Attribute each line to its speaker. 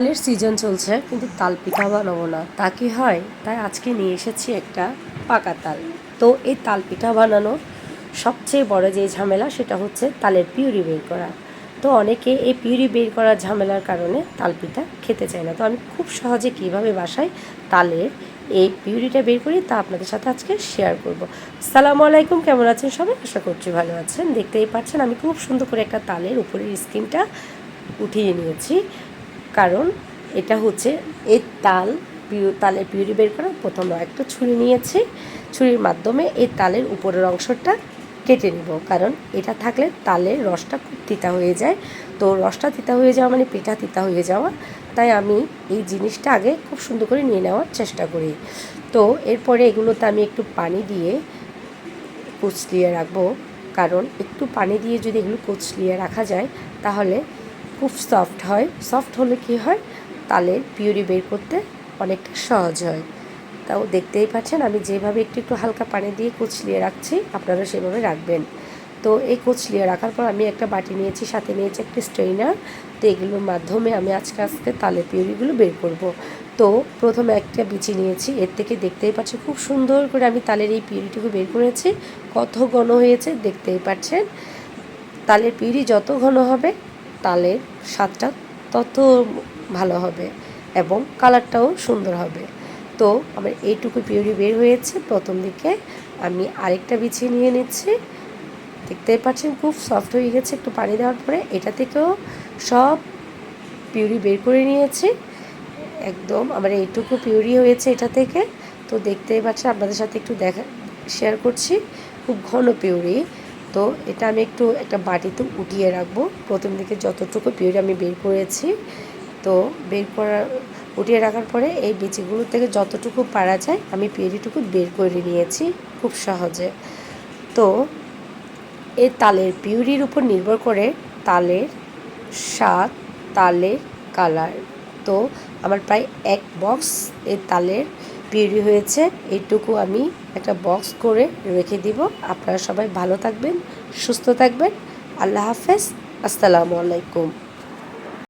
Speaker 1: তালের সিজন চলছে কিন্তু তাল পিঠা বানাবো না তা কি হয়, তাই আজকে নিয়ে এসেছি একটা পাকা তাল। তো এই তাল পিঠা বানানো সবচেয়ে বড় যে ঝামেলা সেটা হচ্ছে তালের পিউরি বের করা। তো অনেকে এই পিউরি বের করার ঝামেলার কারণে তাল পিঠা খেতে চায় না। তো আমি খুব সহজে কীভাবে বাসায় তালের এই পিউরিটা বের করি তা আপনাদের সাথে আজকে শেয়ার করব। আসসালামু আলাইকুম, কেমন আছেন সবাই? আশা করছি ভালো আছেন। দেখতেই পাচ্ছেন আমি খুব সুন্দর করে একটা তালের উপরের স্কিনটা উঠিয়ে নিয়েছি, কারণ এটা হচ্ছে এই তালের পিউরি বের করার প্রথম একটা ছুরি নিয়েছি। ছুরির মাধ্যমে এই তালের উপরের অংশটা কেটে নেব, কারণ এটা থাকলে তালের রসটা খুব তিতা হয়ে যায়। তো রসটা তিতা হয়ে যাওয়া মানে পিঠা তিতা হয়ে যাওয়া, তাই আমি এই জিনিসটা আগে খুব সুন্দর করে নিয়ে নেওয়ার চেষ্টা করি। তো এরপরে এগুলোতে আমি একটু পানি দিয়ে কুচলিয়ে রাখবো, কারণ একটু পানি দিয়ে যদি এগুলো কুচলিয়ে রাখা যায় তাহলে খুব সফট হয়। সফট হলে কি হয়, তালের পিউরি বের করতে অনেকটা সহজ হয়। তাও দেখতেই পাচ্ছেন আমি যেভাবে একটু একটু হালকা পানি দিয়ে কুচলিয়ে রাখছি, আপনারা সেভাবে রাখবেন। তো এই কুচলিয়ে রাখার পর আমি একটা বাটি নিয়েছি, সাথে নিয়েছি একটা স্ট্রেইনার। তো এগুলোর মাধ্যমে আমি আজকে তালের পিউরিগুলো বের করব। তো প্রথমে একটা বিচি নিয়েছি, এর থেকে দেখতেই পাচ্ছেন খুব সুন্দর করে আমি তালের এই পিউরিটুকু বের করেছি। কত ঘন হয়েছে দেখতেই পাচ্ছেন। তালের পিউরি যত ঘন হবে তালের স্বাদটা তত ভালো হবে এবং কালারটাও সুন্দর হবে। তো আমার এইটুকু পিউরি বের হয়েছে। প্রথম দিকে আমি আরেকটা বিছিয়ে নিয়ে নিচ্ছি। দেখতেই পাচ্ছেন খুব সফট হয়ে গেছে একটু পানি দেওয়ার পরে। এটা থেকেও সব পিউরি বের করে নিয়েছি। একদম আমার এইটুকু পিউরি হয়েছে এটা থেকে। তো দেখতেই পাচ্ছেন, আপনাদের সাথে একটু শেয়ার করছি, খুব ঘন পিউরি। তো এটা আমি একটু একটা বাটিতে উঠিয়ে রাখবো। প্রথম দিকে যতটুকু পিউরি আমি বের করেছি, তো উঠিয়ে রাখার পরে এই বিচিগুলো থেকে যতটুকু পারা যায় আমি পিউরিটুকু বের করে নিয়েছি খুব সহজে। তো এই তালের পিউরির উপর নির্ভর করে তালের স্বাদ, তালের কালার। তো আমার প্রায় এক বক্স এই তালের পিউরি হয়েছে। এইটুকু আমি একটা বক্স করে রেখে দিব। আপনারা সবাই ভালো থাকবেন, সুস্থ থাকবেন। আল্লাহ হাফেজ, আসসালামু আলাইকুম।